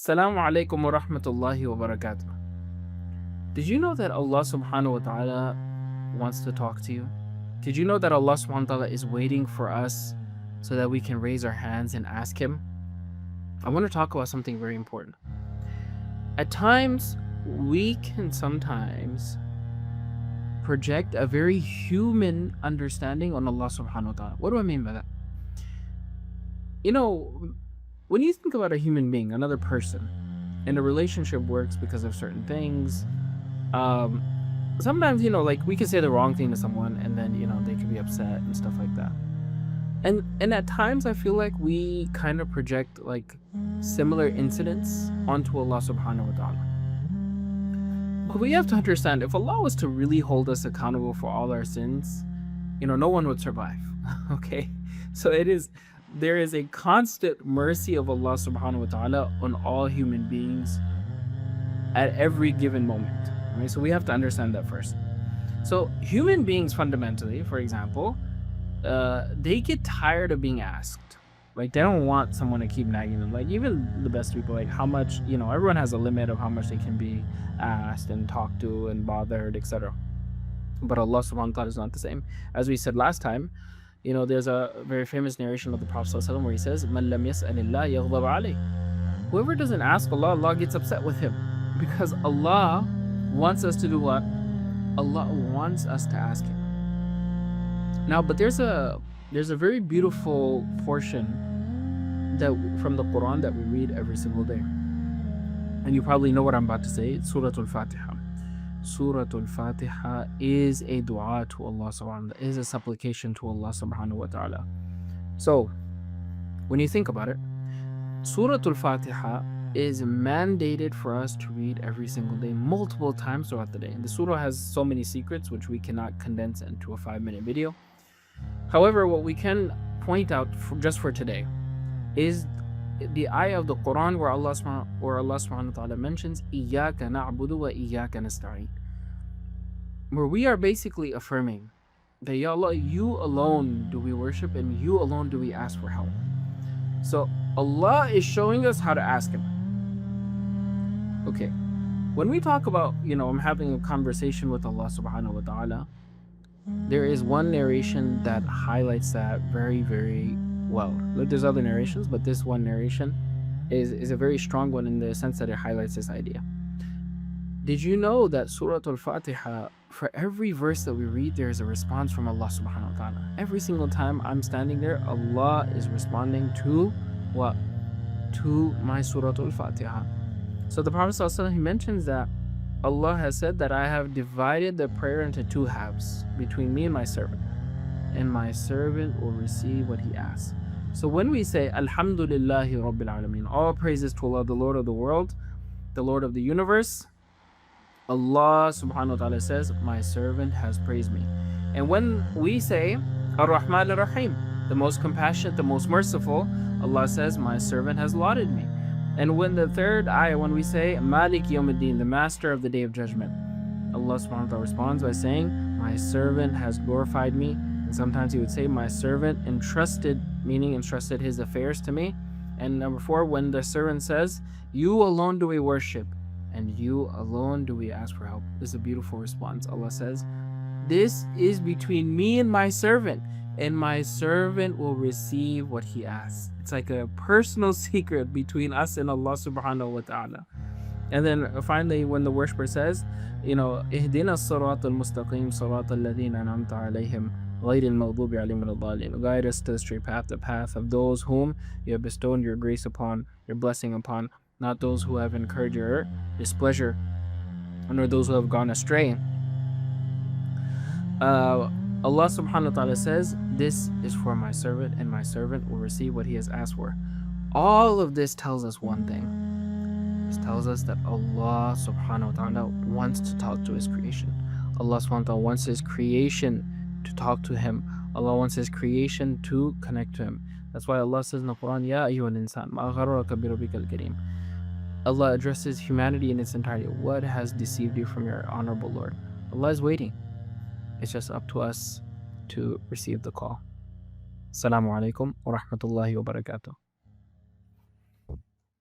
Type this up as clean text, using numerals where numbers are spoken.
Assalamu alaikum wa rahmatullahi wa barakatuh. Did you know that Allah subhanahu wa ta'ala wants to talk to you? Did you know that Allah subhanahu wa ta'ala is waiting for us so that we can raise our hands and ask Him? I want to talk about something very important. At times, we can sometimes project a very human understanding on Allah subhanahu wa ta'ala. What do I mean by that? You know, when you think about a human being, another person, and a relationship works because of certain things, sometimes, like we can say the wrong thing to someone and then, they can be upset and stuff like that. And at times I feel like we kind of project like similar incidents onto Allah subhanahu wa ta'ala. But we have to understand, if Allah was to really hold us accountable for all our sins, no one would survive. Okay? So there is a constant mercy of Allah subhanahu wa ta'ala on all human beings at every given moment. Right? So we have to understand that first. So human beings fundamentally, for example, they get tired of being asked. Like, they don't want someone to keep nagging them. Like, even the best people, like how much, everyone has a limit of how much they can be asked and talked to and bothered, etc. But Allah subhanahu wa ta'ala is not the same. As we said last time, there's a very famous narration of the Prophet ﷺ where he says, "Man lam yas'alillah yaghdab alayh." Whoever doesn't ask Allah, Allah gets upset with him. Because Allah wants us to do what? Allah wants us to ask Him. Now, but there's a very beautiful portion that from the Quran that we read every single day. And you probably know what I'm about to say. It's Surah Al-Fatihah. Surah Al-Fatihah is a dua to Allah subhanahu wa ta'ala, is a supplication to Allah subhanahu wa ta'ala. So, when you think about it, Surah Al-Fatihah is mandated for us to read every single day, multiple times throughout the day. And the surah has so many secrets which we cannot condense into a 5-minute video. However, what we can point out just for today is the ayah of the Quran where Allah subhanahu wa ta'ala mentions إِيَّاكَ نَعْبُدُ وَإِيَّاكَ نَسْتَعِينُ, where we are basically affirming that, Ya Allah, you alone do we worship and you alone do we ask for help. So Allah is showing us how to ask Him. Okay, when we talk about, I'm having a conversation with Allah subhanahu wa ta'ala, there is one narration that highlights that very, very well. There's other narrations, but this one narration is a very strong one in the sense that it highlights this idea. Did you know that Surah Al-Fatihah, for every verse that we read, there is a response from Allah subhanahu wa ta'ala. Every single time I'm standing there, Allah is responding to what? To my Surah Al-Fatihah. So the Prophet ﷺ, he mentions that Allah has said that I have divided the prayer into 2 halves between me and my servant my servant will receive what he asks. So when we say Alhamdulillahi Rabbil Alameen, all praises to Allah, the Lord of the world, the Lord of the universe, Allah subhanahu wa ta'ala says, my servant has praised me. And when we say Ar-Rahman Ar-Rahim, the most compassionate, the most merciful, Allah says, my servant has lauded me. And when the third ayah, when we say Malik Yawmiddin, the master of the day of judgment, Allah subhanahu wa ta'ala responds by saying, my servant has glorified me. And sometimes He would say, my servant entrusted his affairs to me. And number 4, when the servant says, you alone do we worship and you alone do we ask for help. This is a beautiful response. Allah says, this is between me and my servant will receive what he asks. It's like a personal secret between us and Allah subhanahu wa ta'ala. And then finally, when the worshiper says, اهدنا الصراط المستقيم صراط الذين أنعمت عليهم غير المغضوب عليهم ولا الضالين, guide us to the straight path, the path of those whom you have bestowed your grace upon, your blessing upon, not those who have incurred your displeasure, nor those who have gone astray. Allah subhanahu wa ta'ala says, this is for my servant and my servant will receive what he has asked for. All of this tells us one thing. This tells us that Allah subhanahu wa ta'ala wants to talk to His creation. Allah subhanahu wa ta'ala wants His creation to talk to Him. Allah wants His creation to connect to Him. That's why Allah says in the Quran, Ya ayyuhal insan, ma gharraka bi rabbikal kareem. Allah addresses humanity in its entirety. What has deceived you from your honorable Lord? Allah is waiting. It's just up to us to receive the call. Assalamu alaikum wa rahmatullahi wa barakatuh.